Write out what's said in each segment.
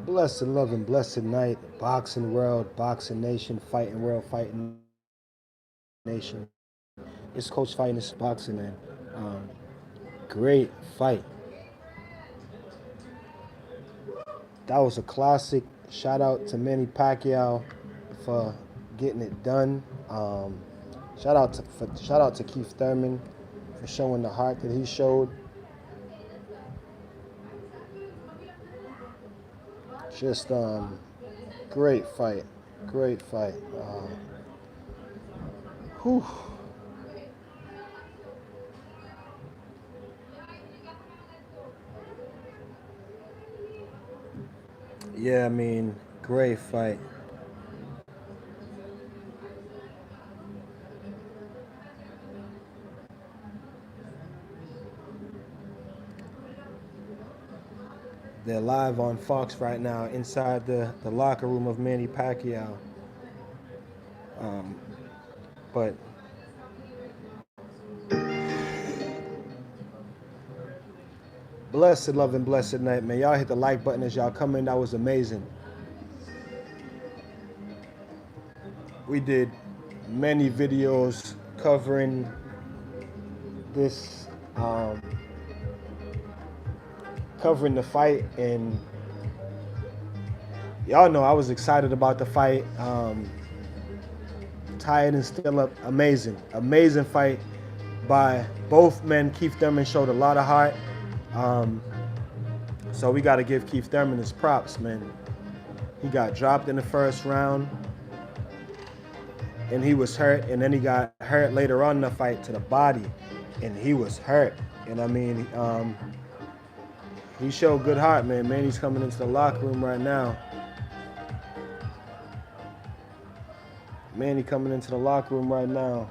Blessed, loving, blessed night, boxing world, boxing nation, fighting world, fighting nation. It's Coach Fighting this boxing, man. Um, Great fight. That was a classic. Shout out to Manny Pacquiao for getting it done. Shout out to Keith Thurman for showing the heart that he showed. Just great fight, great fight. Whew. Yeah, I mean, great fight. They're live on Fox right now inside the locker room of Manny Pacquiao. Um, but blessed, loving, blessed night, man. Y'all hit the like button as y'all come in. That was amazing. We did many videos covering this, covering the fight, and y'all know I was excited about the fight. Tired and still up, amazing, amazing fight by both men. Keith Thurman showed a lot of heart. So we got to give Keith Thurman his props, man. He got dropped in the first round, and he was hurt, and then he got hurt later on in the fight to the body, and he was hurt. And I mean, he showed good heart, man. Manny's coming into the locker room right now. Manny coming into the locker room right now.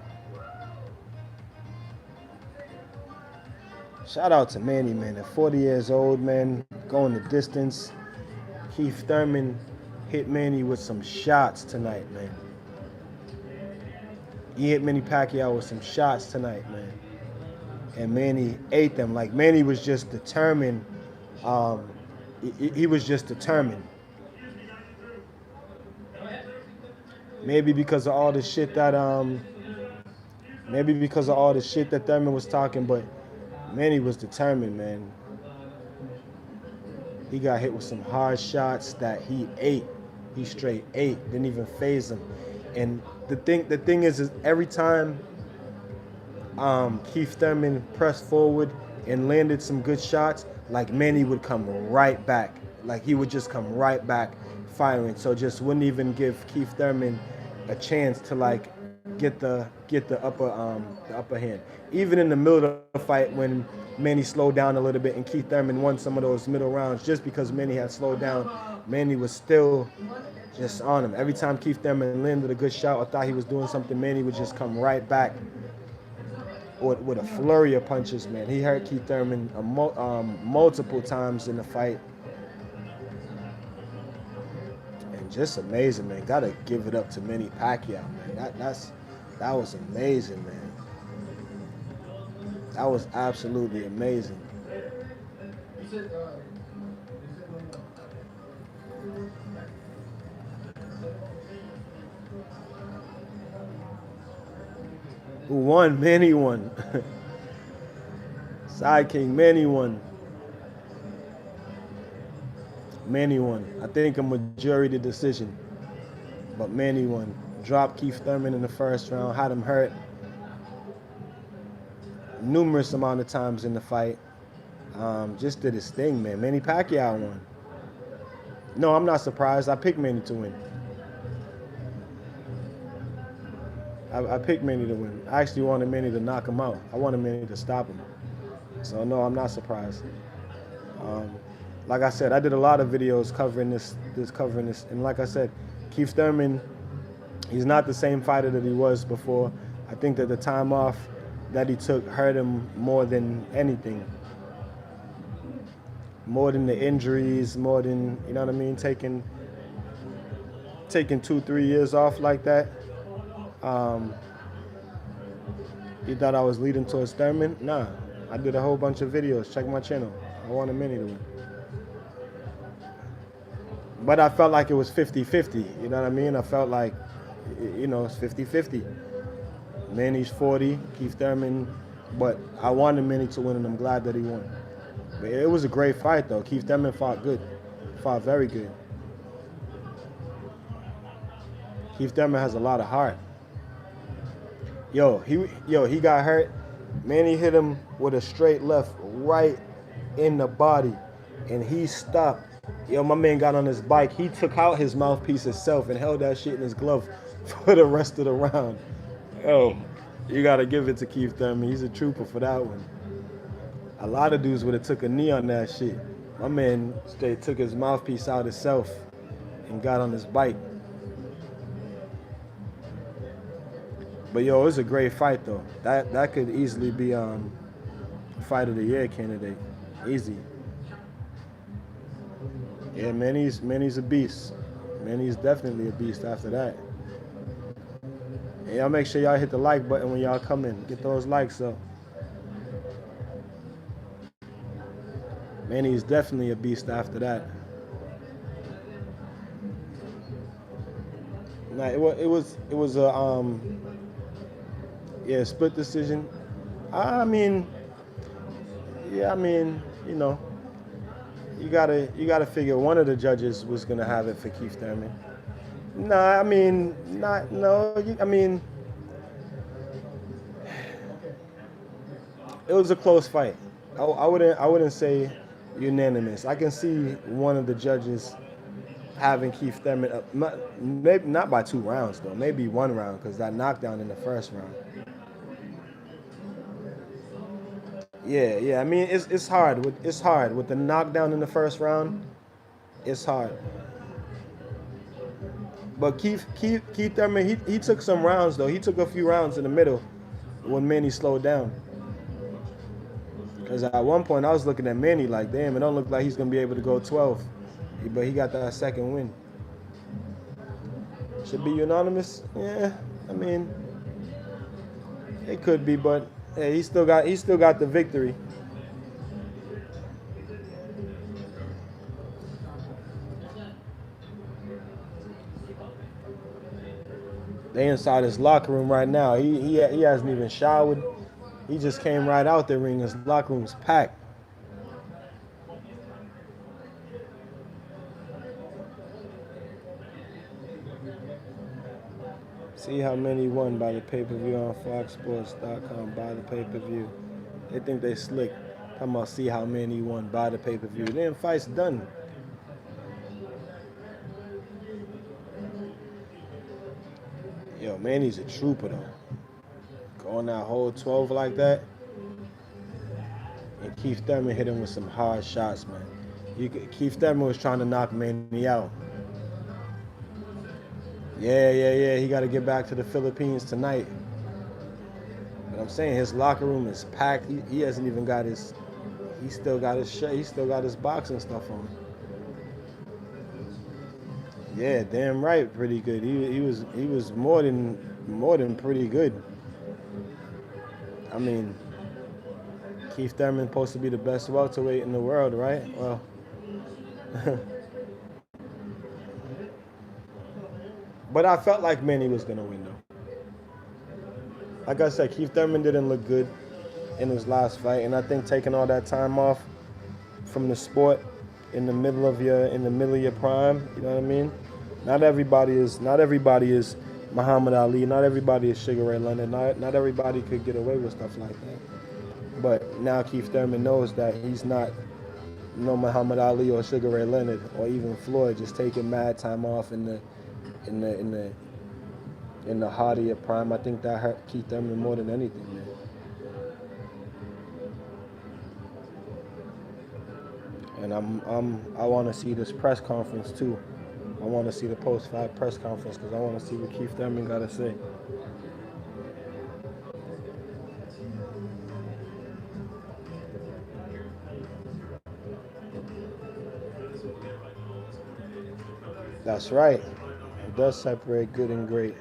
Shout out to Manny, man. At 40 years old, man, going the distance. Keith Thurman hit Manny with some shots tonight, man. He hit Manny Pacquiao with some shots tonight, man. And Manny ate them. Like, Manny was just determined. He was just determined. Maybe because of all the shit that Thurman was talking, but Manny was determined, man. He got hit with some hard shots that he ate. He straight ate. Didn't even phase him. And the thing is every time Keith Thurman pressed forward and landed some good shots, like, Manny would come right back. Like, he would just come right back firing. So just wouldn't even give Keith Thurman a chance to, like, get the upper hand. Even in the middle of the fight, when Manny slowed down a little bit and Keith Thurman won some of those middle rounds, just because Manny had slowed down, Manny was still just on him. Every time Keith Thurman landed a good shot or thought he was doing something, Manny would just come right back with a flurry of punches, man. He hurt Keith Thurman multiple times in the fight. And just amazing, man. Gotta give it up to Manny Pacquiao, man. That was amazing, man. That was absolutely amazing. Who won? Manny won. Side King, Manny won. Manny won. I think a majority decision. But Manny won. Dropped Keith Thurman in the first round, had him hurt numerous amount of times in the fight. Just did his thing, man. Manny Pacquiao won. No, I'm not surprised. I picked Manny to win. I picked Manny to win. I actually wanted Manny to knock him out. I wanted Manny to stop him. So no, I'm not surprised. Like I said, I did a lot of videos covering this, and like I said, Keith Thurman, he's not the same fighter that he was before. I think that the time off that he took hurt him more than anything. More than the injuries, more than, you know what I mean, taking 2-3 years off like that. You thought I was leading towards Thurman? Nah, I did a whole bunch of videos. Check my channel. I wanted Manny to win. But I felt like it was 50-50. You know what I mean? I felt like, it's 50-50. Manny's 40, Keith Thurman, but I wanted Manny to win, and I'm glad that he won. But it was a great fight, though. Keith Thurman fought good, fought very good. Keith Thurman has a lot of heart. He got hurt. Manny hit him with a straight left right in the body, and he stopped. My man got on his bike. He took out his mouthpiece itself and held that shit in his glove for the rest of the round. You gotta give it to Keith Thurman. He's a trooper for that one. A lot of dudes would have took a knee on that shit. My man straight took his mouthpiece out himself and got on his bike. But it was a great fight though. That could easily be fight of the year candidate. Easy. Yeah, Manny's a beast. Manny's definitely a beast after that. And y'all make sure y'all hit the like button when y'all come in. Get those likes up. Manny's definitely a beast after that. Nah, it was a split decision. You gotta figure one of the judges was gonna have it for Keith Thurman. It was a close fight. I wouldn't say unanimous. I can see one of the judges having Keith Thurman up, maybe not by 2 rounds though, maybe 1 round because that knockdown in the first round. Yeah. I mean, it's hard. It's hard with the knockdown in the first round. It's hard. But Keith Thurman, he took some rounds though. He took a few rounds in the middle when Manny slowed down. Because at one point I was looking at Manny like, damn, it don't look like he's gonna be able to go 12. But he got that second win. Should be unanimous? Yeah, I mean, it could be, but hey, he still got the victory. They inside his locker room right now. He hasn't even showered. He just came right out the ring. His locker room's packed. See how many won by the pay-per-view on foxsports.com. Buy the pay-per-view. They think they slick. Talking about see how many won by the pay-per-view. Then fight's done. Yo, Manny's a trooper though. Going that whole 12 like that. And Keith Thurman hit him with some hard shots, man. Keith Thurman was trying to knock Manny out. Yeah. He got to get back to the Philippines tonight. But I'm saying his locker room is packed. He hasn't even got his. He still got his shirt. He still got his boxing stuff on. Yeah, damn right, pretty good. He was more than pretty good. I mean, Keith Thurman supposed to be the best welterweight in the world, right? Well. But I felt like Manny was going to win, though. Like I said, Keith Thurman didn't look good in his last fight. And I think taking all that time off from the sport in the middle of your prime, you know what I mean? Not everybody is Muhammad Ali. Not everybody is Sugar Ray Leonard. Not everybody could get away with stuff like that. But now Keith Thurman knows that he's not Muhammad Ali or Sugar Ray Leonard or even Floyd, just taking mad time off in the heart of your prime. I think that hurt Keith Thurman more than anything, man. And I want to see this press conference too. I want to see the post-fight press conference because I want to see what Keith Thurman got to say. That's right. It does separate good and great.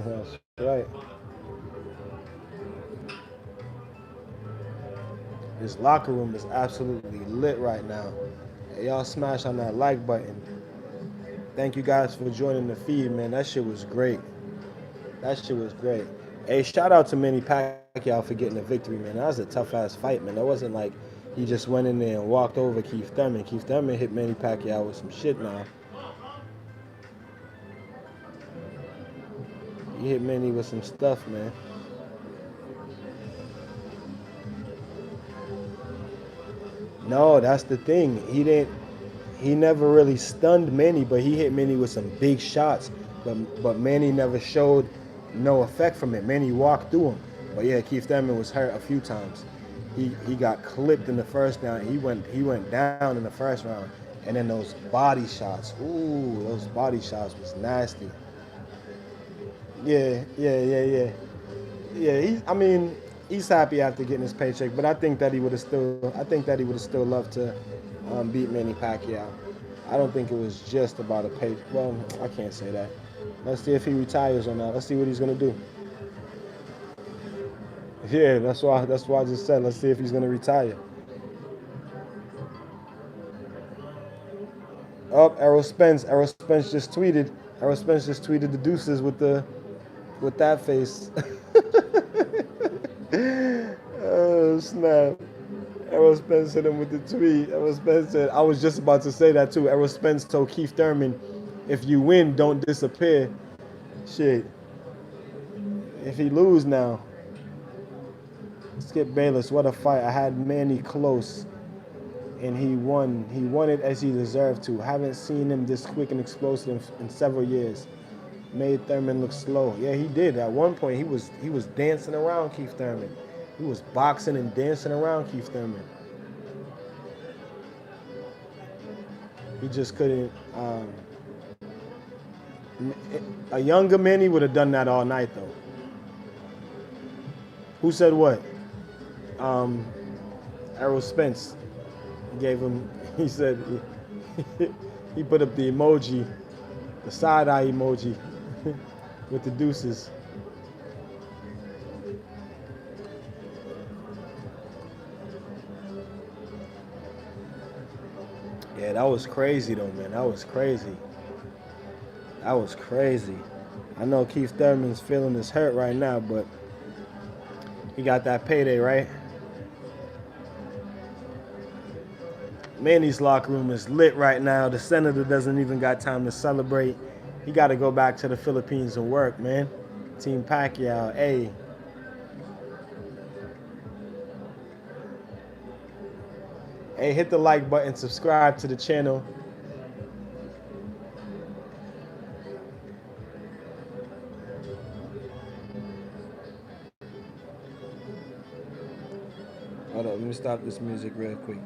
That's right. His locker room is absolutely lit right now. Y'all smash on that like button. Thank you guys for joining the feed, man. That shit was great. That shit was great. Hey, shout out to Manny Pacquiao for getting the victory, man. That was a tough ass fight, man. That wasn't like he just went in there and walked over Keith Thurman. Keith Thurman hit Manny Pacquiao with some shit now. He hit Manny with some stuff, man. No, that's the thing. He never really stunned Manny, but he hit Manny with some big shots. But Manny never showed no effect from it. Manny walked through him. But yeah, Keith Thurman was hurt a few times. He got clipped in the first round. He went down in the first round. And then those body shots. Ooh, those body shots was nasty. Yeah. I mean, he's happy after getting his paycheck, but I think that he would have still loved to beat Manny Pacquiao. I don't think it was just about a pay. Well, I can't say that. Let's see if he retires or not. Let's see what he's gonna do. Yeah, that's why I just said let's see if he's gonna retire. Oh, Errol Spence just tweeted. Errol Spence just tweeted the deuces with that face. Oh snap! Errol Spence hit him with the tweet. Errol Spence said, "I was just about to say that too." Errol Spence told Keith Thurman, "If you win, don't disappear." Shit. If he lose now, Skip Bayless, what a fight! I had Manny close, and he won. He won it as he deserved to. Haven't seen him this quick and explosive in several years. Made Thurman look slow. Yeah, he did. At one point, he was dancing around Keith Thurman. He was boxing and dancing around Keith Thurman. He just couldn't. A younger Manny would have done that all night, though. Who said what? Errol Spence gave him. He said he put up the emoji, the side eye emoji, with the deuces. Yeah, that was crazy though, man. That was crazy. That was crazy. I know Keith Thurman's feeling his hurt right now, but he got that payday, right? Manny's locker room is lit right now. The senator doesn't even got time to celebrate. He got to go back to the Philippines and work, man. Team Pacquiao, hey. Hey, hit the like button, subscribe to the channel. Hold on, let me stop this music real quick.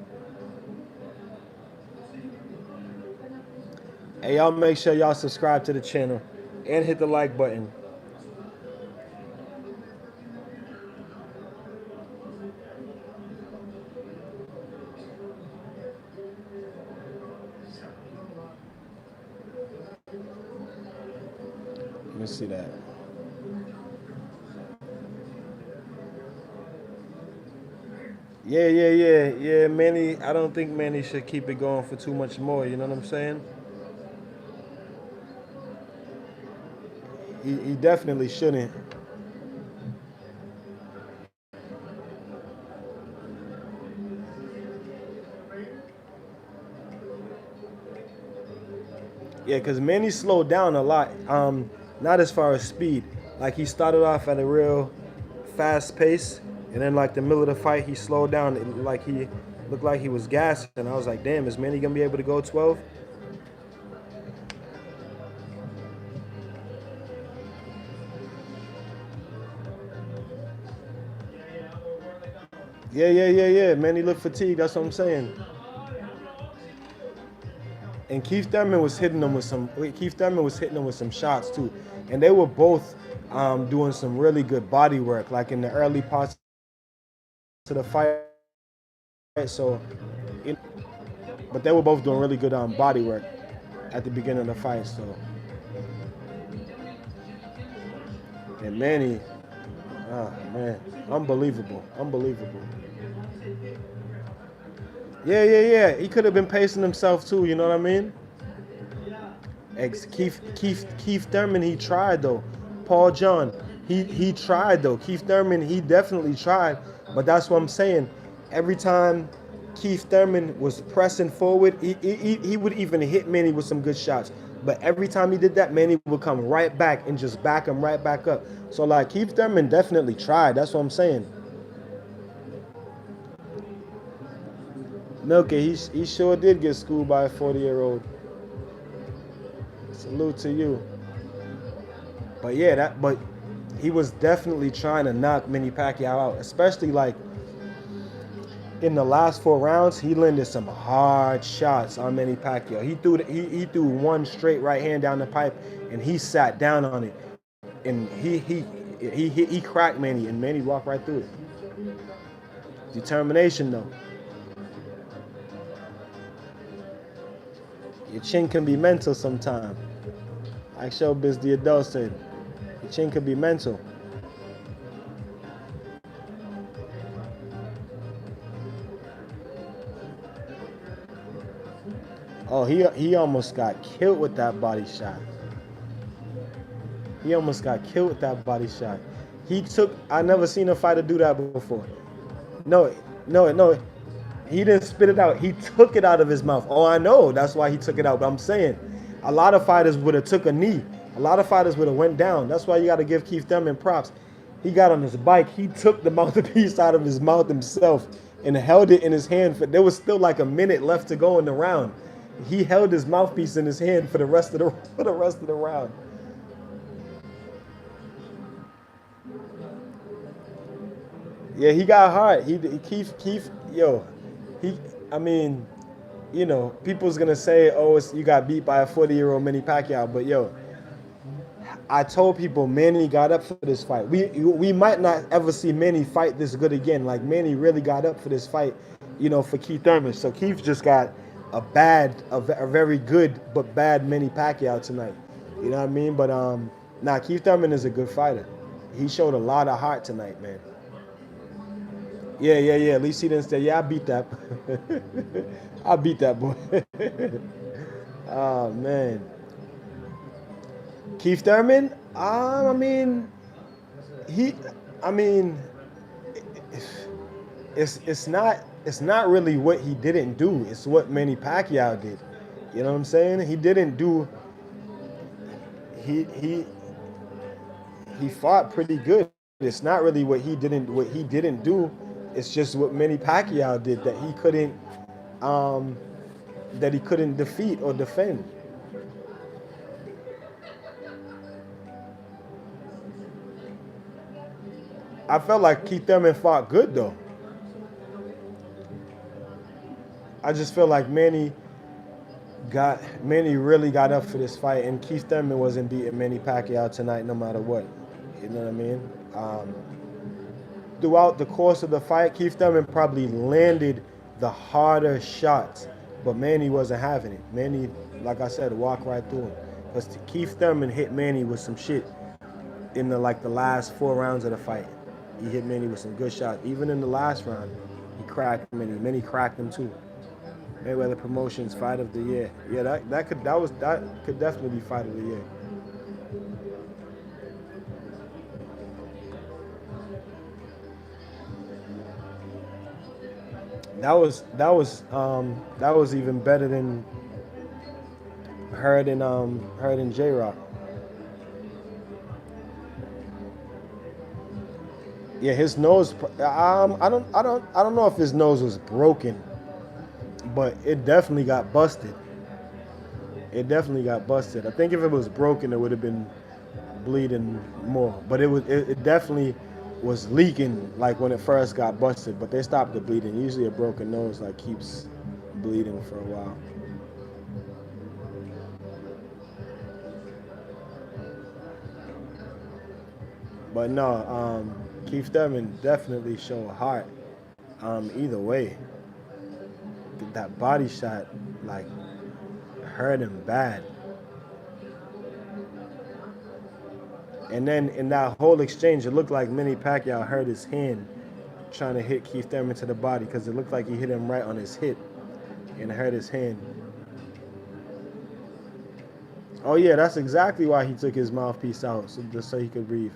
Hey, y'all make sure y'all subscribe to the channel and hit the like button. Let me see that. Yeah, Manny, I don't think Manny should keep it going for too much more, you know what I'm saying? He definitely shouldn't. Yeah, because Manny slowed down a lot. Not as far as speed. Like he started off at a real fast pace, and then like the middle of the fight, he slowed down. It looked like he was gassing. And I was like, damn, is Manny gonna be able to go 12? Yeah. Manny looked fatigued. That's what I'm saying. And Keith Thurman was hitting him with some shots too, and they were both doing some really good body work, like in the early parts of the fight. So, but they were both doing really good body work at the beginning of the fight. So, and Manny, oh man, unbelievable. Yeah. He could have been pacing himself too. You know what I mean? Keith Thurman, he tried though. Paul John, he tried though. Keith Thurman, he definitely tried. But that's what I'm saying. Every time Keith Thurman was pressing forward, he would even hit Manny with some good shots. But every time he did that, Manny would come right back and just back him right back up. So like Keith Thurman definitely tried. That's what I'm saying. Milky, he sure did get schooled by a 40-year-old. Salute to you. But yeah, but he was definitely trying to knock Manny Pacquiao out, especially like in the last 4 rounds. He landed some hard shots on Manny Pacquiao. He threw one straight right hand down the pipe, and he sat down on it, and he cracked Manny, and Manny walked right through it. Determination though. Your chin can be mental sometimes. Like Showbiz the adult said, your chin can be mental. Oh, he almost got killed with that body shot. He almost got killed with that body shot. I never seen a fighter do that before. No. He didn't spit it out. He took it out of his mouth. Oh, I know. That's why he took it out. But I'm saying, a lot of fighters would have took a knee. A lot of fighters would have went down. That's why you got to give Keith Thurman props. He got on his bike. He took the mouthpiece out of his mouth himself and held it in his hand. There was still like a minute left to go in the round. He held his mouthpiece in his hand for the rest of the round. Yeah, he got hard. Keith, yo, he. I mean, people's gonna say, "Oh, you got beat by a 40-year-old Manny Pacquiao," but yo, I told people Manny got up for this fight. We might not ever see Manny fight this good again. Like Manny really got up for this fight, for Keith Thurman. So Keith just got a very good but bad Manny Pacquiao tonight. You know what I mean? But Keith Thurman is a good fighter. He showed a lot of heart tonight, man. Yeah. At least he didn't say, "Yeah, I beat that." I beat that boy. Oh man. Keith Thurman, I mean, he, I mean, it's not really what he didn't do. It's what Manny Pacquiao did. You know what I'm saying? He didn't do. He fought pretty good. It's not really what he didn't do. It's just what Manny Pacquiao did um, that he couldn't defeat or defend. I felt like Keith Thurman fought good though. I just feel like Manny really got up for this fight, and Keith Thurman wasn't beating Manny Pacquiao tonight, no matter what. You know what I mean? Throughout the course of the fight, Keith Thurman probably landed the harder shots, but Manny wasn't having it. Manny, like I said, walked right through him. Because Keith Thurman hit Manny with some shit in the last 4 rounds of the fight. He hit Manny with some good shots. Even in the last round, he cracked Manny. Manny cracked him too. Mayweather Promotions Fight of the Year. Yeah, that could definitely be Fight of the Year. That was even better than Heard and J Rock. Yeah, his nose. I don't know if his nose was broken, but it definitely got busted. It definitely got busted. I think if it was broken, it would have been bleeding more. But it definitely was leaking like when it first got busted. But they stopped the bleeding. Usually, a broken nose keeps bleeding for a while. But no, Keith Thurman definitely showed heart. Either way, that body shot hurt him bad. And then in that whole exchange, it looked like Manny Pacquiao hurt his hand trying to hit Keith Thurman to the body because it looked like he hit him right on his hip and hurt his hand. Oh yeah, that's exactly why he took his mouthpiece out, so just so he could breathe.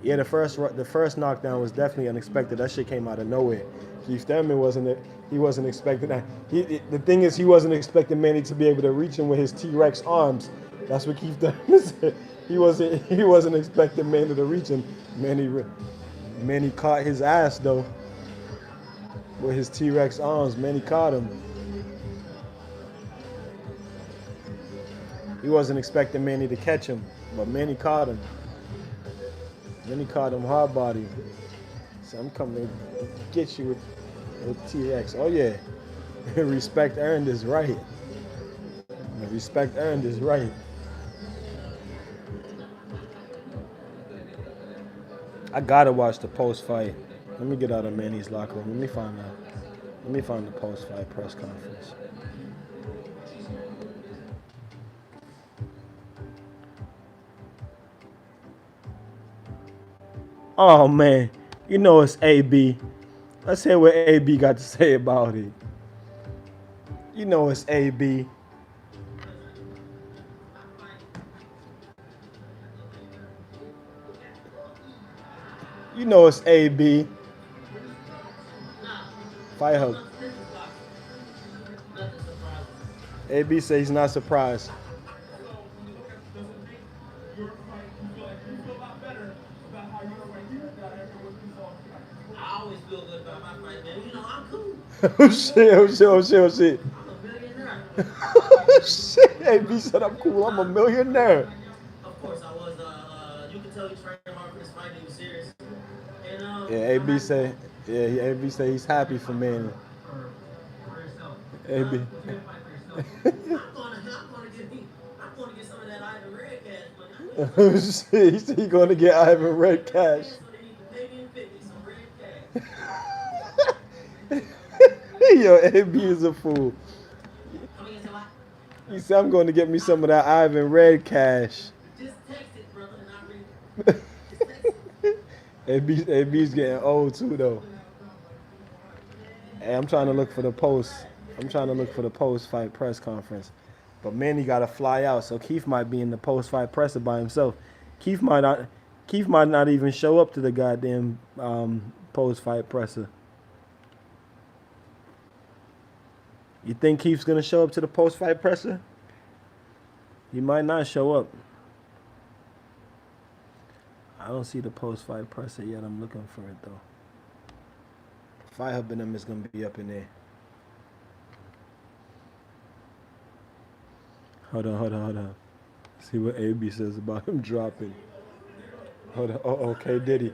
Yeah, the first knockdown was definitely unexpected. That shit came out of nowhere. Keith Thurman wasn't expecting that. The thing is, he wasn't expecting Manny to be able to reach him with his T-Rex arms. That's what Keith Thurman said. He wasn't expecting Manny to reach him. Manny caught his ass though with his T-Rex arms. Manny caught him. He wasn't expecting Manny to catch him, but Manny caught him. Manny caught him hard body. So I'm coming to get you with T-Rex. Oh yeah, respect earned is right. Respect earned is right. I gotta watch the post fight. Let me get out of Manny's locker room. Let me find the post fight press conference. Oh man, you know it's AB. Let's hear what AB got to say about it. You know it's AB. You know it's AB. Fight Hub. AB says he's not surprised. Oh shit, oh shit, oh shit, oh shit. Shit, AB said I'm cool, I'm a millionaire. Of course I was, you can tell he trained hard for this fight, he was serious. And, yeah, AB say, AB say he's happy for Manny. AB. I'm gonna get some of that Ivan Red cash money. Oh shit, he said he's gonna get Ivan Red cash. Yo, AB is a fool. He said, I'm going to get me some of that Ivan Red cash. Just text it, brother, and I'll read it. AB's getting old too, though. Hey, I'm trying to look for the post. I'm trying to look for the post-fight press conference. But Manny got to fly out, so Keith might be in the post-fight presser by himself. Keith might not even show up to the goddamn post-fight presser. You think Keith's going to show up to the post-fight presser? He might not show up. I don't see the post-fight presser yet. I'm looking for it, though. Fight Hub and them is going to be up in there. Hold on. See what AB says about him dropping. Hold on. Oh, okay, Diddy.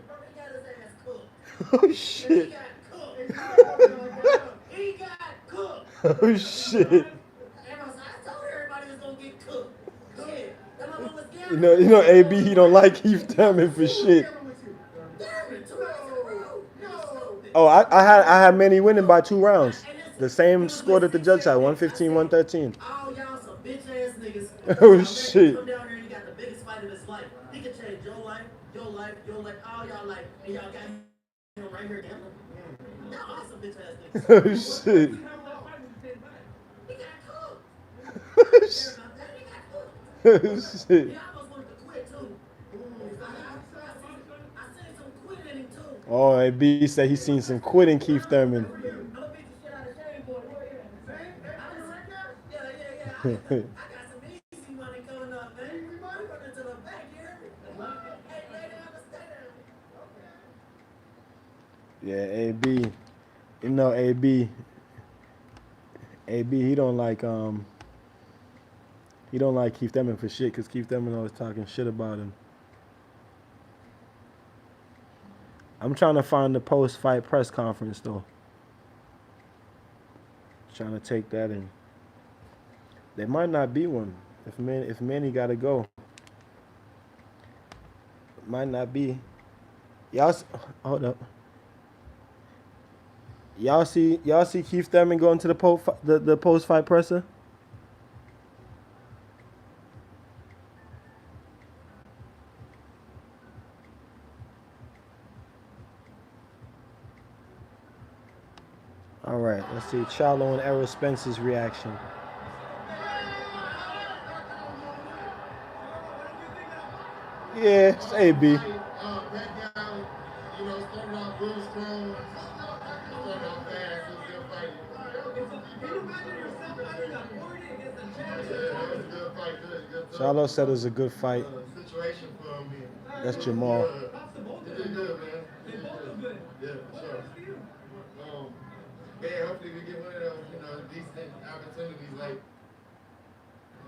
Oh, shit. Oh shit! You know, AB he don't like Keith Thurman for shit. Oh, I had Manny winning by 2 rounds. The same score that the judge had, 115, 113. Oh shit! Oh shit! Oh shit! Oh, AB said he's seen some quit in Keith Thurman. Yeah, AB. You know, AB, he don't like Keith Thurman for shit because Keith Thurman always talking shit about him. I'm trying to find the post-fight press conference though. Trying to take that in. There might not be one if Manny gotta go. It might not be. Y'all, hold up. Y'all see Keith Thurman going to the post-fight presser? Let's see Charlo and Errol Spence's reaction. Yeah, it's AB. Pacquiao, started off real strong. Started off fast. It was a good fight. Yeah, it was a good fight. Good Charlo said it was a good fight. situation for him. That's Jamal. He did good, man. He did good. Yeah, for sure. Man, hopefully we get one of those, decent opportunities like,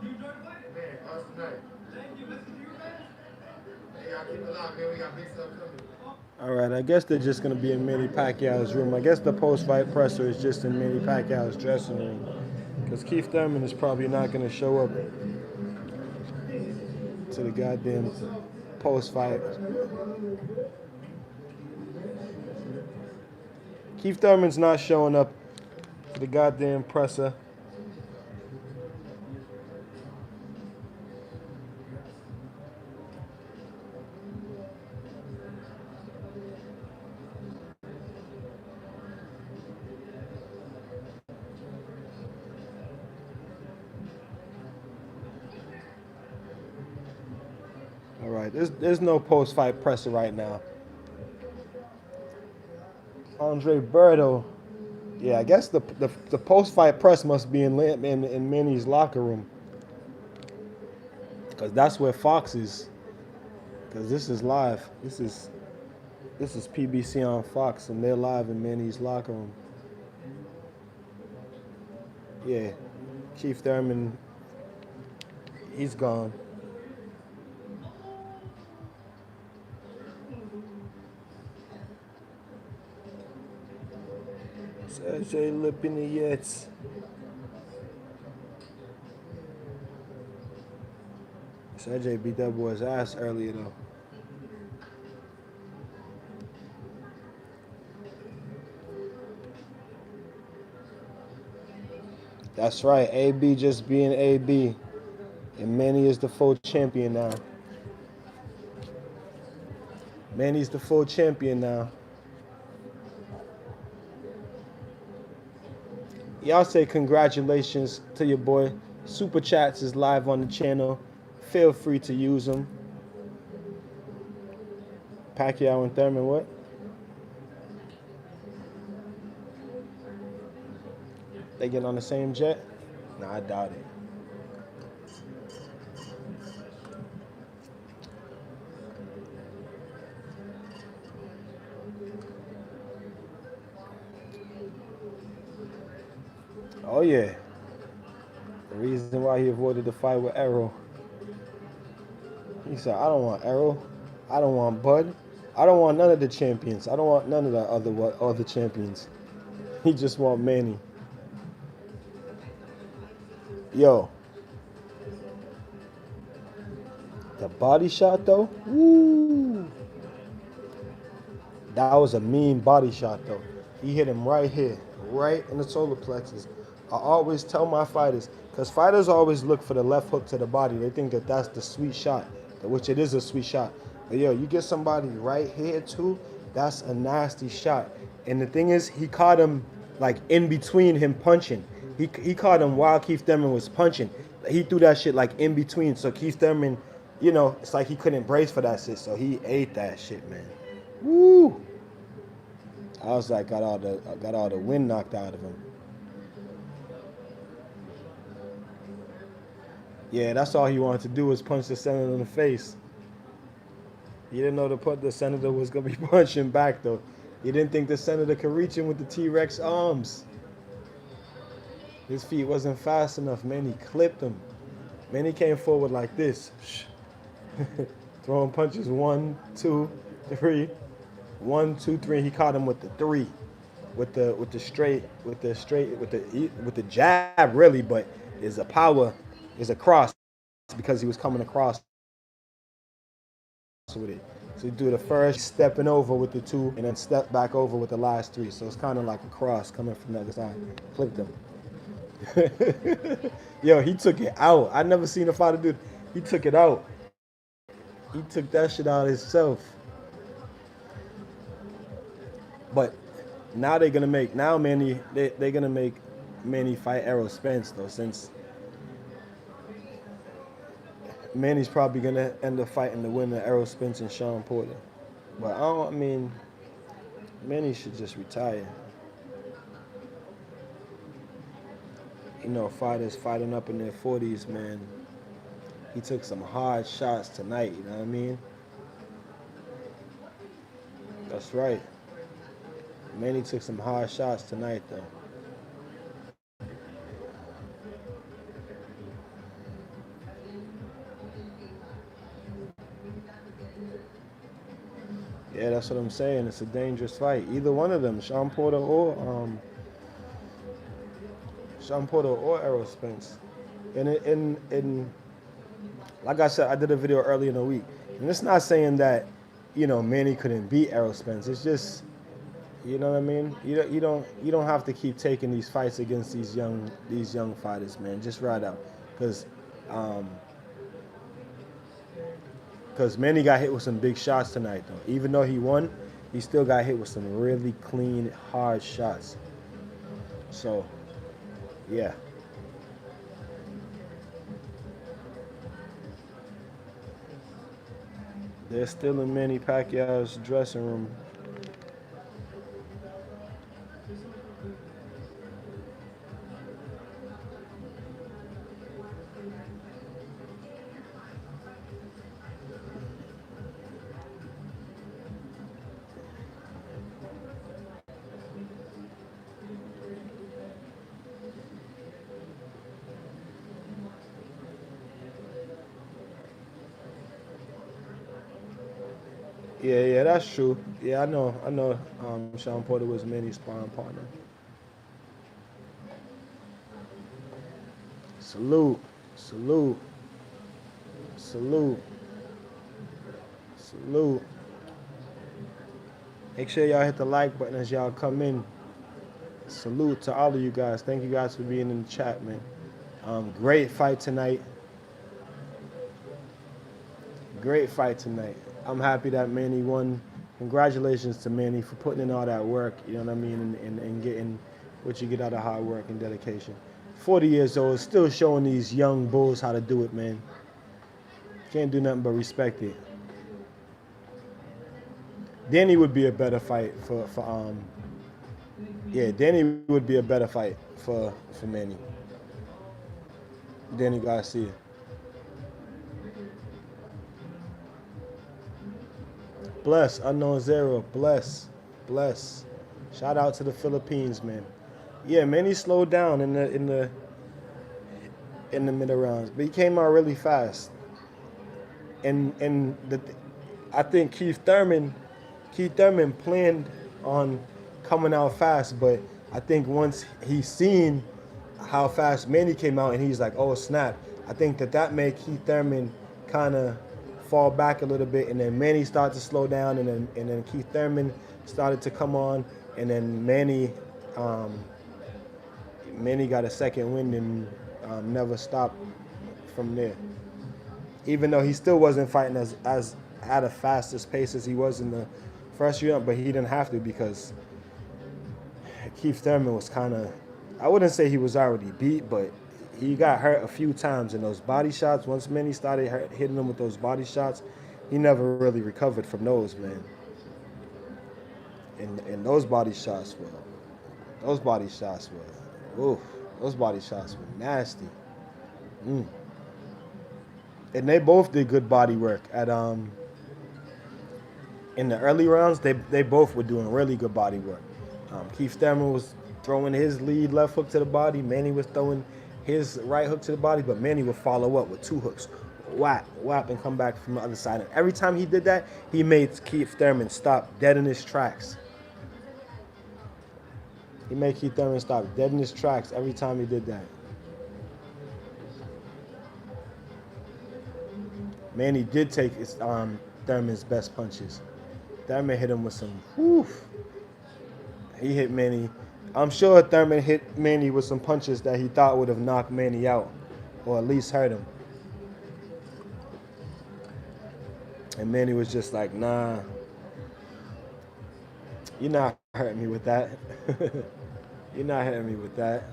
man, awesome night. Hey, y'all keep it locked, man. We got big stuff coming. All right, I guess they're just going to be in Manny Pacquiao's room. I guess the post-fight presser is just in Manny Pacquiao's dressing room. Because Keith Thurman is probably not going to show up to the goddamn post-fight. Keith Thurman's not showing up to the goddamn presser. All right, there's no post-fight presser right now. Andre Berto, yeah, I guess the post-fight press must be in Manny's locker room, because that's where Fox is. Because this is live. This is PBC on Fox, and they're live in Manny's locker room. Yeah, Keith Thurman, he's gone. Sergey Lipinets. Sergey beat that boy's ass earlier though. That's right, AB just being AB. And Manny is the full champion now. Manny's the full champion now. Y'all say congratulations to your boy. Super Chats is live on the channel. Feel free to use them. Pacquiao and Thurman, what? They get on the same jet? Nah, I doubt it. Oh yeah. The reason why he avoided the fight with Errol. He said, I don't want Errol. I don't want Bud. I don't want none of the champions. I don't want none of the other champions. He just want Manny. Yo. The body shot though? Woo. That was a mean body shot though. He hit him right here, right in the solar plexus. I always tell my fighters, because fighters always look for the left hook to the body. They think that that's the sweet shot, which it is a sweet shot. But yo, you get somebody right here too, that's a nasty shot. And the thing is, he caught him like in between him punching. He caught him while Keith Thurman was punching. He threw that shit like in between. So Keith Thurman, it's like he couldn't brace for that shit. So he ate that shit, man. Woo! I was like, got all the wind knocked out of him. Yeah, that's all he wanted to do was punch the senator in the face. He didn't know the senator was gonna be punching back though. He didn't think the senator could reach him with the T-Rex arms. His feet wasn't fast enough. Manny clipped him. Manny came forward like this, throwing punches 1, 2, 3, 1, 2, 3. He caught him with the 3, with the jab really, but is a power. Is a cross because he was coming across with it. So you do the first, stepping over with the 2, and then step back over with the last 3. So it's kind of like a cross coming from the other side. Clipped him. Yo, he took it out. I never seen a fighter do it. He took it out. He took that shit out himself. But Now they're gonna make now Manny they're gonna make Manny fight Errol Spence though, since Manny's probably gonna end up fighting the winner Errol Spence and Sean Porter. But I mean Manny should just retire. You know, fighters fighting up in their 40s, man. He took some hard shots tonight, you know what I mean? That's right. Manny took some hard shots tonight, though. Yeah, that's what I'm saying. It's a dangerous fight. Either one of them, Sean Porter or Errol Spence. And like I said, I did a video earlier in the week, and it's not saying that, you know, Manny couldn't beat Errol Spence. It's just, you know what I mean. You don't have to keep taking these fights against these young fighters, man. Just ride out, because Manny got hit with some big shots tonight, though. Even though he won, he still got hit with some really clean, hard shots. So, yeah. They're still in Manny Pacquiao's dressing room. Yeah, that's true. Yeah, I know. Sean Porter was Manny's sparring partner. Salute, salute, salute, salute. Make sure y'all hit the like button as y'all come in. Salute to all of you guys. Thank you guys for being in the chat, man. Great fight tonight. Great fight tonight. I'm happy that Manny won. Congratulations to Manny for putting in all that work, you know what I mean, and getting what you get out of hard work and dedication. 40 years old, still showing these young bulls how to do it, man. Can't do nothing but respect it. Danny would be a better fight Danny would be a better fight for Manny. Danny Garcia. Bless, Unknown Zero, bless. Shout out to the Philippines, man. Yeah, Manny slowed down in the middle rounds, but he came out really fast. I think Keith Thurman planned on coming out fast, but I think once he seen how fast Manny came out and he's like, oh snap, I think that made Keith Thurman kind of fall back a little bit, and then Manny started to slow down, and then Keith Thurman started to come on, and then Manny got a second wind and never stopped from there. Even though he still wasn't fighting as at a fastest pace as he was in the first round, but he didn't have to, because Keith Thurman was kind of, I wouldn't say he was already beat, but he got hurt a few times in those body shots. Once Manny started hitting him with those body shots, he never really recovered from those, man. And those body shots were nasty. And they both did good body work at in the early rounds. They both were doing really good body work. Keith Thurman was throwing his lead left hook to the body. Manny was throwing his right hook to the body, but Manny would follow up with two hooks. Whap, whap, and come back from the other side. And every time he did that, he made Keith Thurman stop dead in his tracks. He made Keith Thurman stop dead in his tracks every time he did that. Manny did take Thurman's best punches. Thurman hit him with some, whew. He hit Manny. I'm sure Thurman hit Manny with some punches that he thought would have knocked Manny out, or at least hurt him. And Manny was just like, nah, you're not hurt me with that. You're not hurting me with that.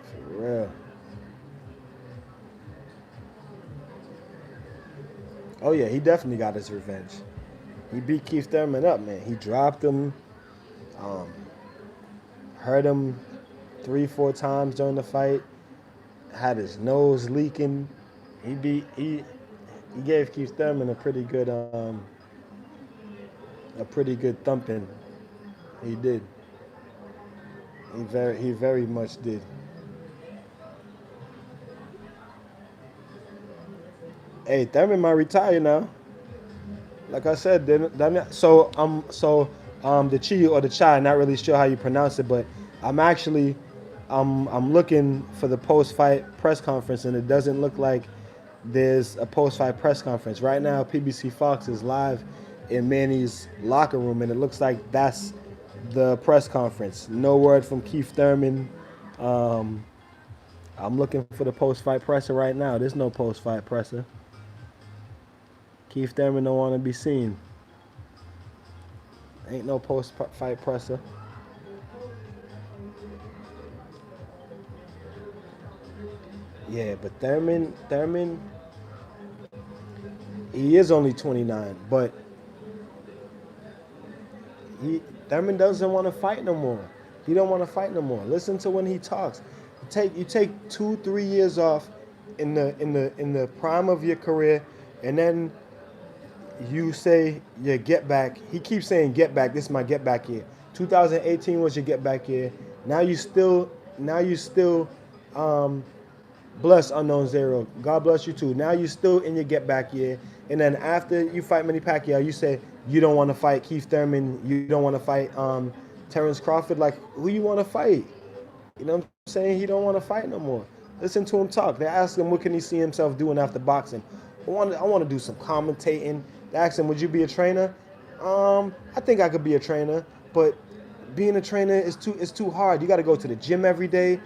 For real. Oh yeah, he definitely got his revenge. He beat Keith Thurman up, man. He dropped him, um, hurt him 3, 4 times during the fight. Had his nose leaking. He gave Keith Thurman a pretty good thumping. He did. He very much did. Hey, Thurman might retire now. Like I said, the Chi or the Chai, not really sure how you pronounce it, but I'm actually I'm looking for the post fight press conference, and it doesn't look like there's a post fight press conference right now. PBC Fox is live in Manny's locker room, and it looks like that's the press conference. No word from Keith Thurman. Um, I'm looking for the post fight presser right now. There's no post fight presser. Keith Thurman don't want to be seen. Ain't no post-fight presser. Yeah, but Thurman, he is only 29, but Thurman doesn't want to fight no more. He don't want to fight no more. Listen to when he talks. You take 2, 3 years off in the prime of your career, and then you say your get back. He keeps saying get back. This is my get back year. 2018 was your get back year. Now you still bless Unknown Zero. God bless you too. Now you still in your get back year. And then after you fight Manny Pacquiao, you say you don't want to fight Keith Thurman. You don't want to fight Terrence Crawford. Like, who you want to fight? You know what I'm saying? He don't want to fight no more. Listen to him talk. They ask him what can he see himself doing after boxing. I want to do some commentating. They asked him, would you be a trainer? I think I could be a trainer, but being a trainer is too hard. You got to go to the gym every day.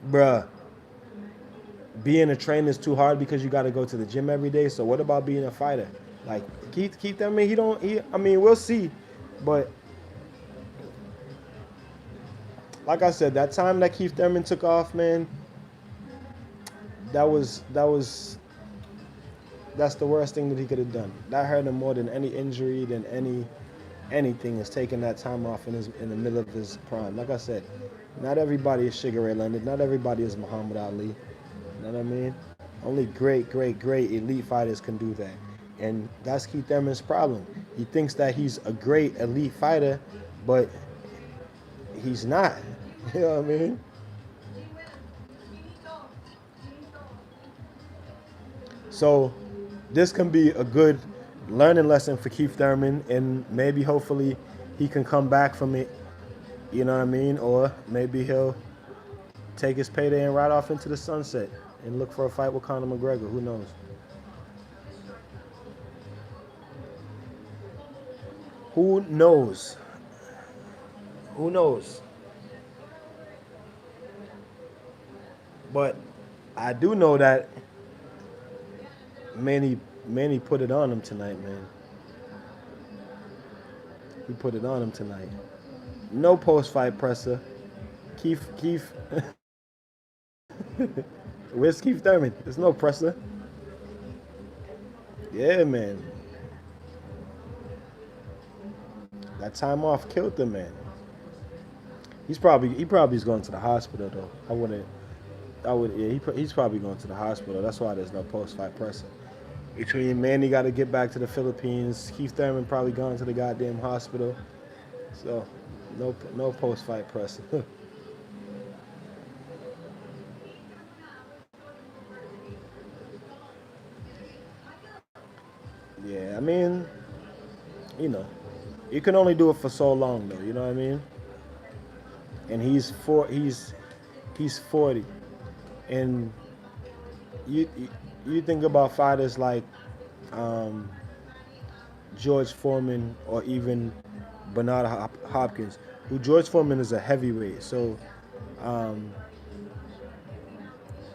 Bruh, being a trainer is too hard because you got to go to the gym every day. So what about being a fighter? Like, Keith Thurman, we'll see. But like I said, that time that Keith Thurman took off, man, that's the worst thing that he could have done. That hurt him more than any injury, than anything, is taking that time off in the middle of his prime. Like I said, not everybody is Sugar Ray Leonard. Not everybody is Muhammad Ali. You know what I mean? Only great elite fighters can do that. And that's Keith Thurman's problem. He thinks that he's a great elite fighter, but he's not. You know what I mean? So this can be a good learning lesson for Keith Thurman, and maybe hopefully he can come back from it, you know what I mean? Or maybe he'll take his payday and ride off into the sunset and look for a fight with Conor McGregor. Who knows? Who knows? Who knows? But I do know that Manny put it on him tonight, man. He put it on him tonight. No post-fight presser. Keith. Where's Keith Thurman? There's no presser. Yeah, man. That time off killed him, man. He probably is going to the hospital though. He's probably going to the hospital. That's why there's no post-fight presser. Between Manny got to get back to the Philippines, Keith Thurman probably gone to the goddamn hospital. So, no post-fight presser. Yeah, I mean, you can only do it for so long though. You know what I mean? And he's 40, and you think about fighters like George Foreman or even Bernard Hopkins, who George Foreman is a heavyweight. So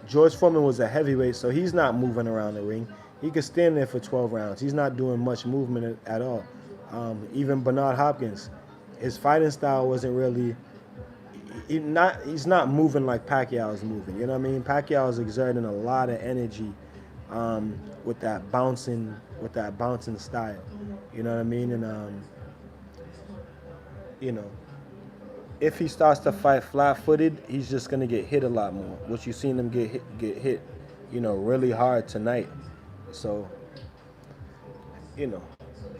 George Foreman was a heavyweight, so he's not moving around the ring. He could stand there for 12 rounds. He's not doing much movement at all. Even Bernard Hopkins, his fighting style wasn't really. He's not moving like Pacquiao is moving. You know what I mean? Pacquiao is exerting a lot of energy with that bouncing style. You know what I mean? And you know, if he starts to fight flat-footed, he's just gonna get hit a lot more. Which you've seen him get hit, really hard tonight. So, you know,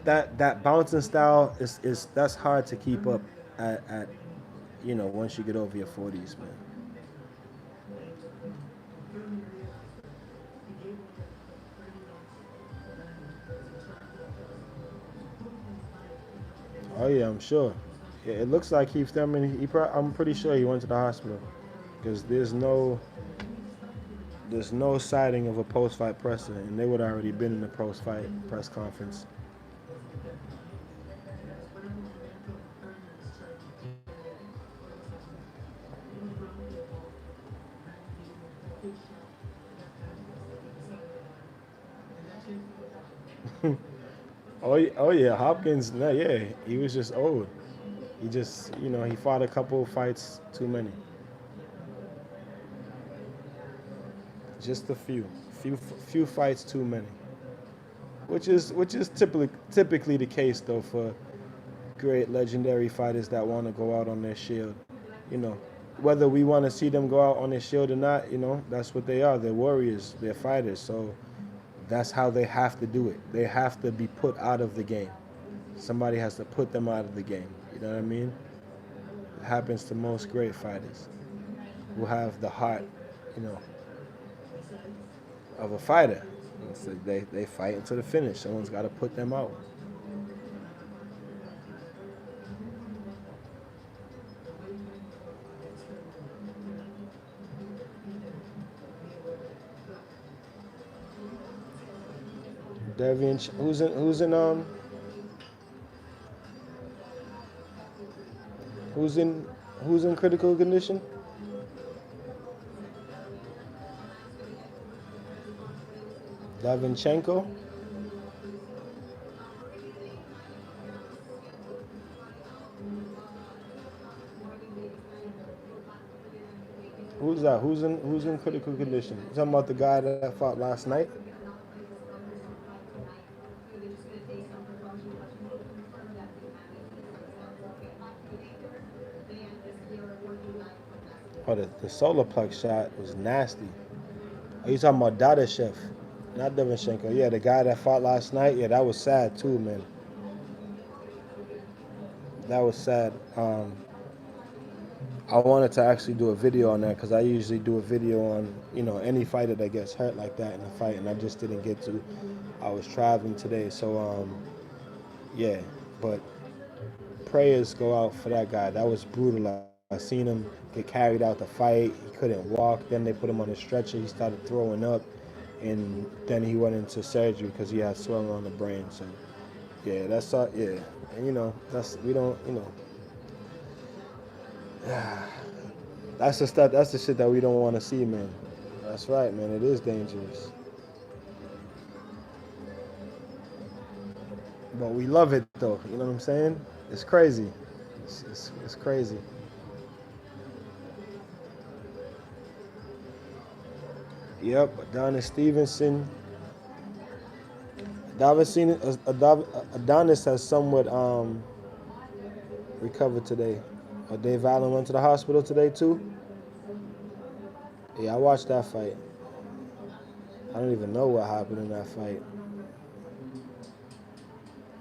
that bouncing style is that's hard to keep up at once you get over your 40s, man. Oh yeah, I'm sure. Yeah, it looks like Keith Thurman. I'm pretty sure he went to the hospital because there's no sighting of a post-fight presser, and they would have already been in the post-fight press conference. Oh yeah, Hopkins. No, yeah, he was just old. He just he fought a couple of fights too many, just a few fights too many, which is typically the case though for great legendary fighters that want to go out on their shield. You know, whether we want to see them go out on their shield or not, that's what they are. They're warriors. They're fighters. So that's how they have to do it. They have to be put out of the game. Somebody has to put them out of the game. You know what I mean? It happens to most great fighters who have the heart, you know, of a fighter. So they fight until the finish. Someone's got to put them out. Devian, who's in who's in critical condition? Davinchenko. Who's that? Who's in critical condition? You talking about the guy that fought last night? Oh, the solar plex shot was nasty. Are you talking about Dadashev? Not Devinchenko. Yeah, the guy that fought last night. Yeah, that was sad too, man. That was sad. I wanted to actually do a video on that because I usually do a video on any fighter that gets hurt like that in a fight, and I just didn't get to. I was traveling today, so yeah. But prayers go out for that guy. That was brutal. I seen him get carried out the fight. He couldn't walk. Then they put him on a stretcher. He started throwing up, and then he went into surgery because he had swelling on the brain. So yeah, that's yeah, and that's we don't that's the stuff. That's the shit that we don't want to see, man. That's right, man. It is dangerous, but we love it though. You know what I'm saying? It's crazy. It's crazy. Yep, Adonis Stevenson. Adonis has somewhat recovered today. Dave Allen went to the hospital today too. Yeah, I watched that fight. I don't even know what happened in that fight.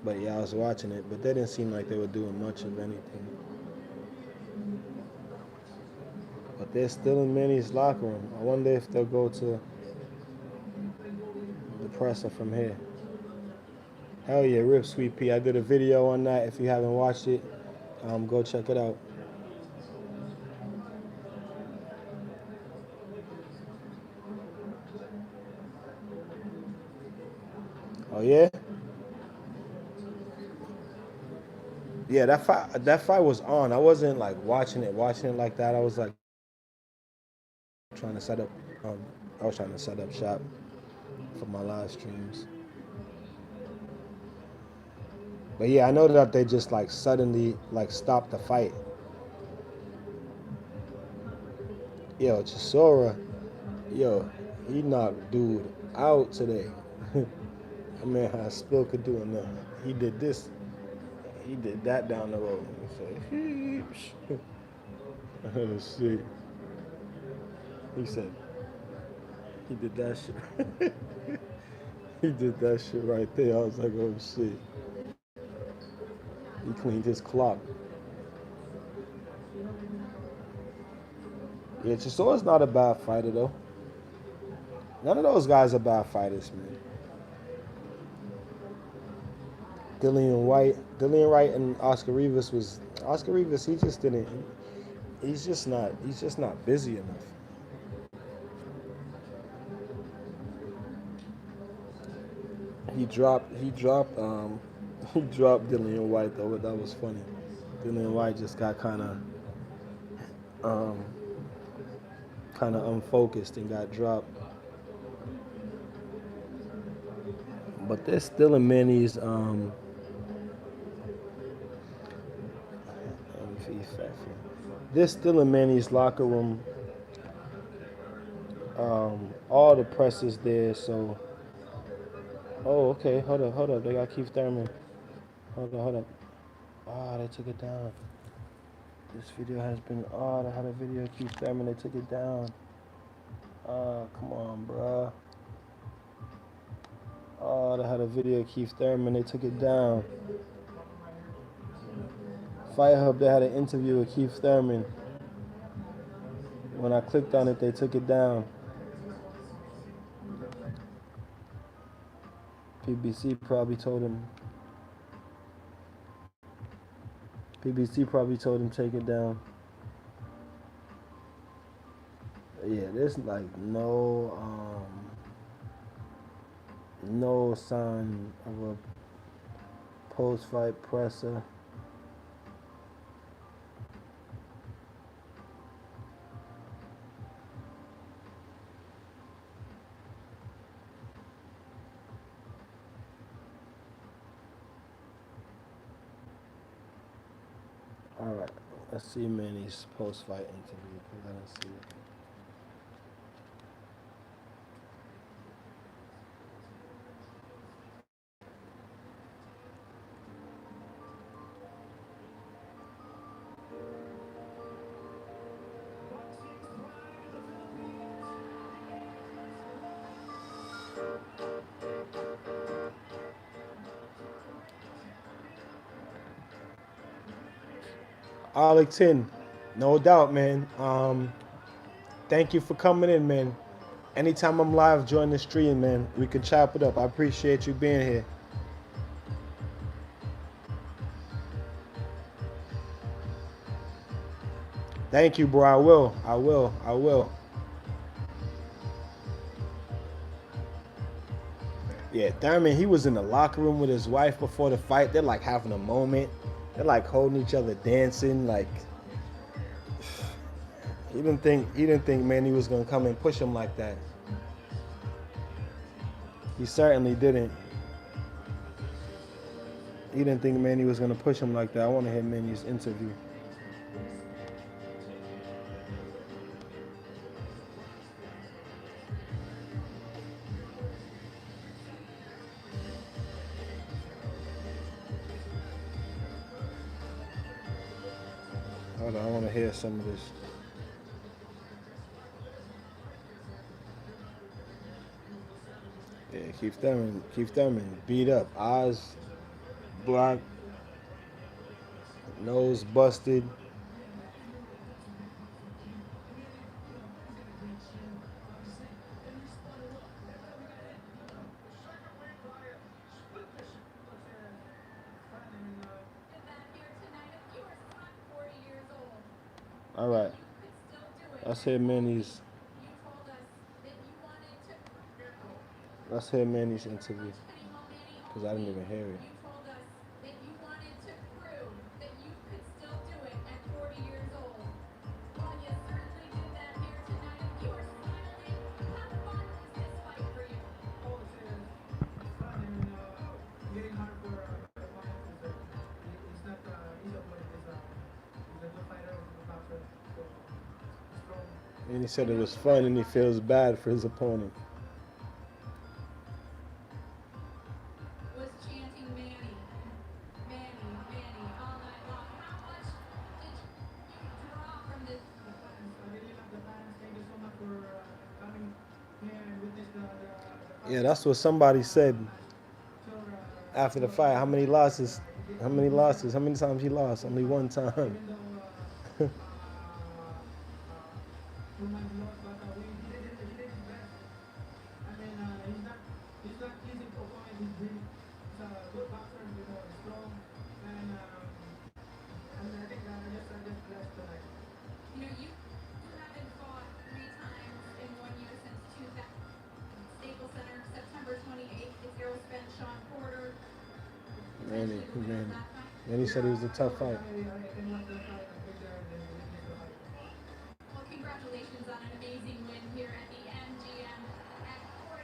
But yeah, I was watching it. But they didn't seem like they were doing much of anything. But they're still in Manny's locker room. I wonder if they'll go to the presser from here. Hell yeah, Rip Sweet Pea. I did a video on that. If you haven't watched it, go check it out. Oh yeah? Yeah, that fight was on. I wasn't like watching it like that. I was like trying to set up um, I was trying to set up shop for my live streams. But yeah, I know that they just like suddenly like stopped the fight. Yo, Chisora, yo, he knocked dude out today. I mean, how Spill could do nothing. He did this. He did that down the road. So, let's see. He said he did that shit. He did that shit right there. I was like, oh shit. He cleaned his clock. Yeah, Chisora's not a bad fighter though. None of those guys are bad fighters, man. Dillian Wright, and Oscar Rivas was Oscar Rivas. He just didn't. He's just not. He's just not busy enough. He dropped. He dropped. He dropped Dillian White though. But that was funny. Dillian White just got um, kind of unfocused and got dropped. But they're still in Manny's. They're still in Manny's locker room. All the press is there. So. Oh, okay. Hold up. Hold up. They got Keith Thurman. Hold up. Hold up. Ah, they took it down. This video has been. Oh, they had a video of Keith Thurman. They took it down. Come on, bruh. Oh, they had a video of Keith Thurman. They took it down. Fight Hub, they had an interview with Keith Thurman. When I clicked on it, they took it down. PBC probably told him. PBC probably told him take it down. Yeah, there's like no sign of a post-fight presser. All right, let's see Manny's post-fight interview because I didn't see it. Arlington, no doubt, man. Thank you for coming in, man. Anytime I'm live, join the stream, man. We can chop it up. I appreciate you being here. Thank you, bro. I will. I will. I will. Yeah, Thurman, he was in the locker room with his wife before the fight. They're like having a moment. They're like holding each other, dancing. Like he didn't think Manny was gonna come and push him like that. He certainly didn't. He didn't think Manny was gonna push him like that. I want to hear Manny's interview. Hold on, I want to hear some of this. Yeah, Keith Thurman beat up. Eyes black, nose busted. All right, let's hear Manny's. Let's hear Manny's interview because I didn't even hear it. And he said it was fun and he feels bad for his opponent. Was chanting Manny, Manny, Manny all night long. How much did you draw from this? I really love the fans. Thank you so much for coming here and witness the Yeah, that's what somebody said sure, after the fight. How many losses? How many losses? How many times he lost? Only one time. even though Thurman lost, but he did his best. I mean, he's not easy to opponent. He's a good boxer, strong, and I think I just blessed tonight. You know, you haven't fought 3 times in 1 year since 2000. Staples Center, September 28th. It's Errol Spence, Sean Porter. Manny, Potentially the winner of that fight. Manny said it was a tough fight. I can watch the fight and picture and then witness the fight. Well, congratulations on an amazing win here at the MGM. At 40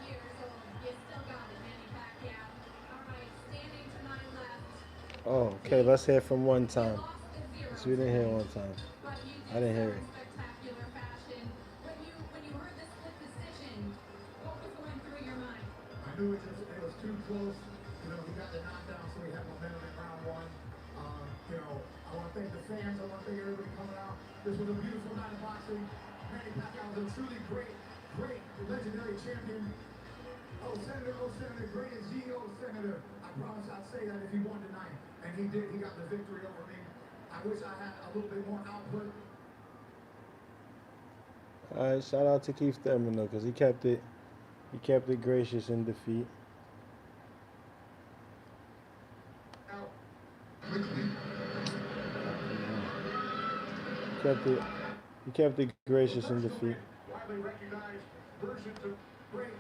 years old, you still got it, Manny Pacquiao. All right, standing to my left. Oh, okay. Let's hear from one You time. lost the zero. So we didn't hear one time. But you I didn't hear did it. so in spectacular fashion. When you heard the split decision, what was going through your mind? I knew it was too close. He got the knockdown, so he had momentum in round one. I want to thank the fans. I want to thank everybody coming out. This was a beautiful night of boxing. Manny Pacquiao was a truly great, legendary champion. Oh, Senator, great as ye, Senator. I promise I'd say that if he won tonight. And he did. He got the victory over me. I wish I had a little bit more output. All right, shout out to Keith Thurman though, because he kept it gracious in defeat. Out quickly. He kept it gracious in defeat. Widely recognized versions of great,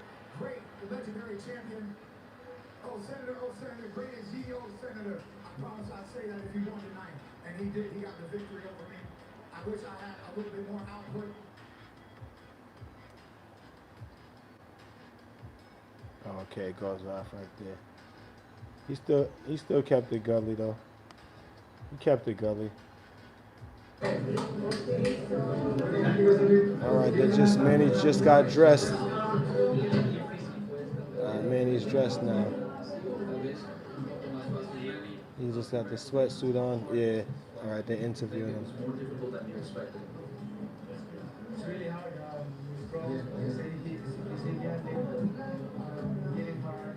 legendary champion. Oh, Senator, great as ye, Senator. I promise I'd say that if he won tonight. And he did. He got the victory over me. I wish I had a little bit more output. Oh, okay, it goes off right there. He still kept it gully though. He kept it gully. All right, Manny just got dressed. Manny's dressed now. He just got the sweatsuit on. Yeah. All right, they're interviewing him. It's really hard, bro. He said he had getting hard.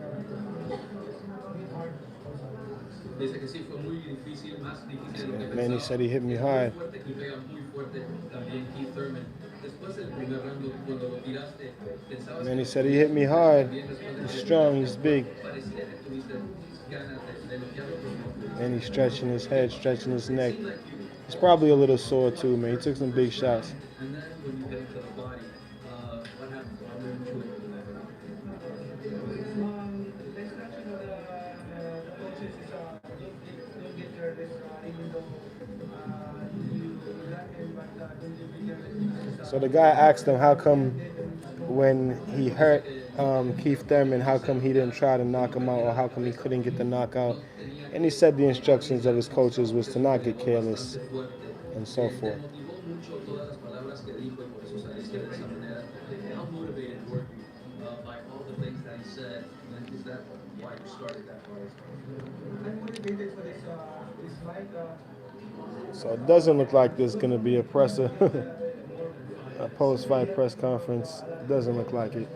Dice que sí fue muy difícil, más difícil de lo que Manny pensaba. said he hit me hard. Fuerte y pega muy fuerte también Keith Thurman. Después del primer round, cuando lo tiraste, pensabas Manny said he hit me hard. He's strong, he's big. parecía que tuviste ganas de noquearlo. And he's stretching his head, stretching his neck. He's probably a little sore too, man. He took some big shots. And then when you get into the body, what happened? What went into it? The instruction of the coaches is don't get careless, even though you got him, but don't get careless. So the guy asked him how come when he hurt Keith Thurman, how come he didn't try to knock him out, or how come he couldn't get the knockout? And he said the instructions of his coaches was to not get careless and so forth. Motivó mucho todas las palabras que dijo y por eso saliste de esa manera. How motivated were you by all the things that he said? And is that why you started that fight? I'm motivated for this fight. So it doesn't look like there's going to be a post-fight press conference. It doesn't look like it.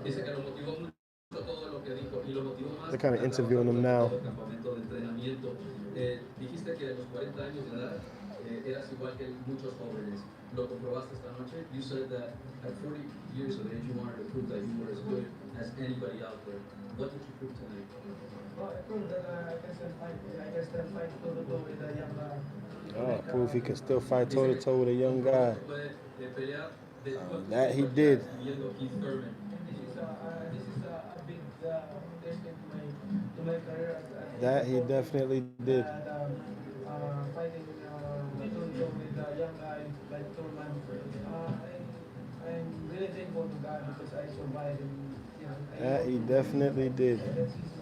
Dice que lo motivó mucho todo lo que dijo y lo motivó más. They're kind of interviewing him now. Todo el campamento de entrenamiento. Dijiste que a los 40 años de edad eras igual que muchos jóvenes. Lo comprobaste esta noche. You said that at 40 years of age you wanted to prove that you were as good as anybody out there. What did you prove tonight? Well, I proved that I can still fight. I can still fight toe-to-toe with a young Oh, prove he can still fight toe-to-toe with a young guy. That he did. This is a big testament to my career. That he definitely did. Fighting toe-to-toe with a young guy like Thurman. I'm really thankful to God because I survived. And, That he definitely did.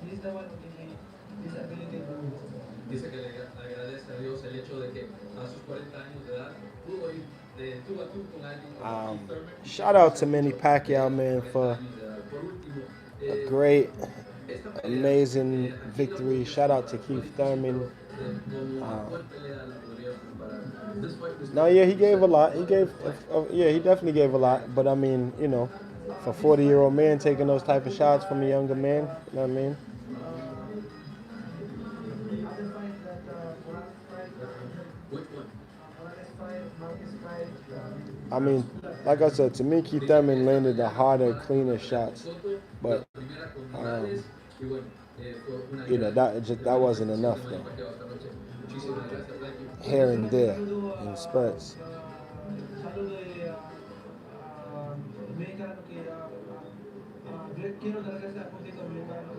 He's the one who gave me this ability to. Dice que le agradece a Dios el hecho de que a sus 40 años de edad pudo ir tú a tú con alguien como Keith Thurman. Shout out to Manny Pacquiao, man, for Por último, a great, esta pelea, amazing ha sido victory. Shout out to muy Keith difícil, Thurman. como a cuál pelea la podrías comparar. This fight was No, yeah, he gave a lot. He gave, yeah, he definitely gave a lot. But I mean, you know, for a 40-year-old man taking those type of shots from a younger man, you know what I mean? Other fight that Morales fight, Which one? Morales fight, Marquez fight. I mean, like I said, to me, Keith Thurman landed the harder, cleaner shots. But, you know, that wasn't enough, though. Here and there, in spurts. Saludo Mexicano que quiero darles puntito Mexicano.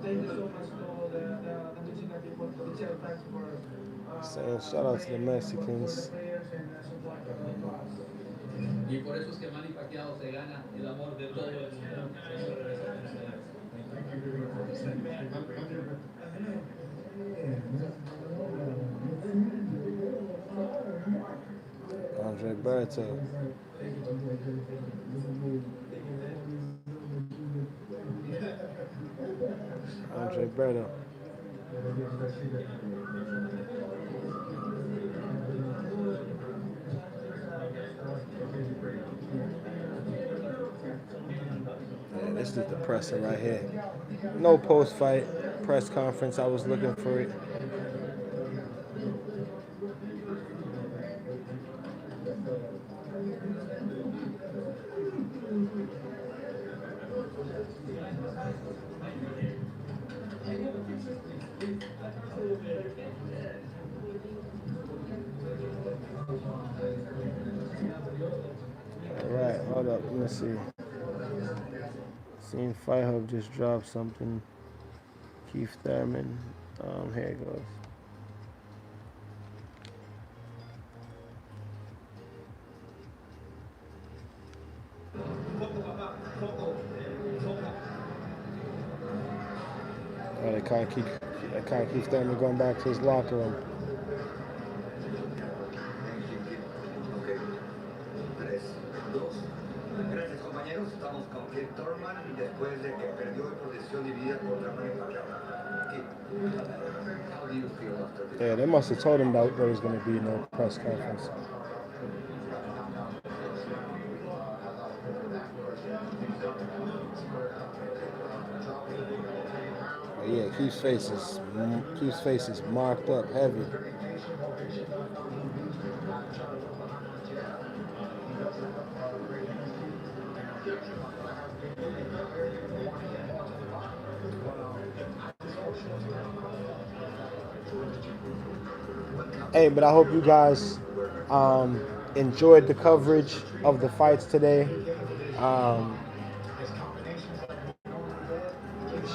Thank you so much to the Mexican people, Richard, thanks for Saying shout out to the Mexicans. Y por eso es que Manny Pacquiao se gana el amor de todo el mundo. Andre Berto. Andre Berto. Yeah, this is the presser right here. No post-fight press conference. I was looking for it. All right, hold up. Let me see. Seen Fight Hub just dropped something. Keith Thurman. Here it goes. Oh, they can't keep Thurman going back to his locker room. Gracias compañeros, estamos con Thurman después de que perdió por decisión dividida contra Manny Pacquiao. How do you feel after this? Yeah, they must have told him that there was going to be no press conference. But yeah, Keith's face is marked up heavy. Hey, but I hope you guys enjoyed the coverage of the fights today.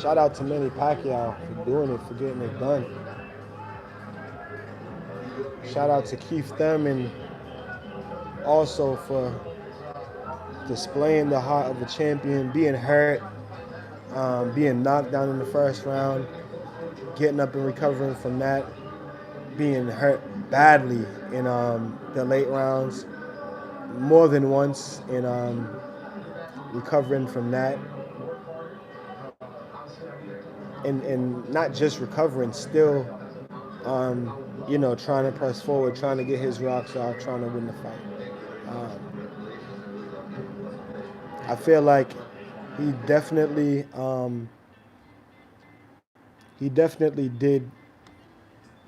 Shout out to Manny Pacquiao for doing it, for getting it done. Shout out to Keith Thurman also for displaying the heart of a champion, being hurt, being knocked down in the first round, getting up and recovering from that, being hurt badly in the late rounds, more than once in recovering from that. And not just recovering, still, you know, trying to press forward, trying to get his rocks off, trying to win the fight. I feel like he definitely did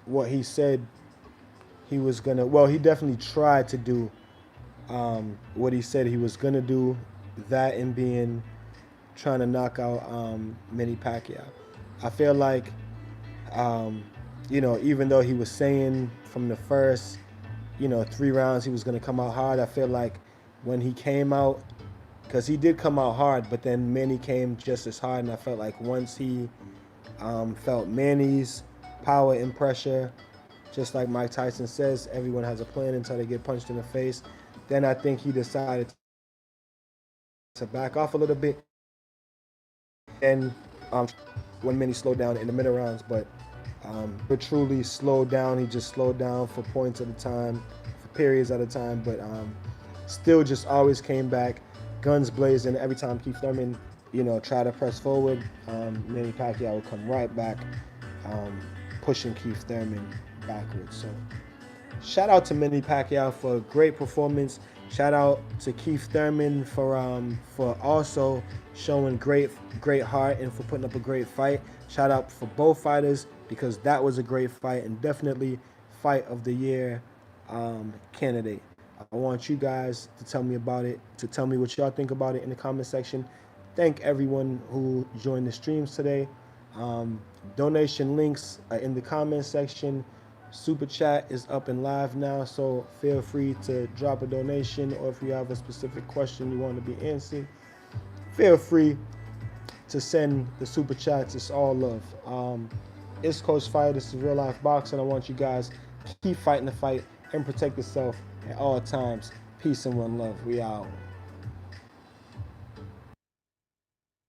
what he said he was gonna. Well, he definitely tried to do what he said he was gonna do. That and trying to knock out Manny Pacquiao. I feel like, you know, even though he was saying from the first, you know, 3 rounds he was going to come out hard, I feel like when he came out, because he did come out hard, but then Manny came just as hard, and I felt like once he felt Manny's power and pressure, just like Mike Tyson says, everyone has a plan until they get punched in the face, then I think he decided to back off a little bit. And when Manny slowed down in the middle rounds, but truly slowed down. He just slowed down for points at a time, for periods at a time, but still just always came back, guns blazing. Every time Keith Thurman, tried to press forward, Manny Pacquiao would come right back, pushing Keith Thurman backwards. So shout out to Manny Pacquiao for a great performance. Shout out to Keith Thurman for also showing great heart and for putting up a great fight. Shout out for both fighters because that was a great fight and definitely fight of the year candidate. I want you guys to tell me about it, to tell me what y'all think about it in the comment section. Thank everyone who joined the streams today. Donation links are in the comment section. Super chat is up and live now, so feel free to drop a donation, or if you have a specific question you want to be answered, feel free to send the super chats. It's all love. It's Coach Fight. This is Real Life Boxing. I want you guys to keep fighting the fight and protect yourself at all times. Peace and one love. We out.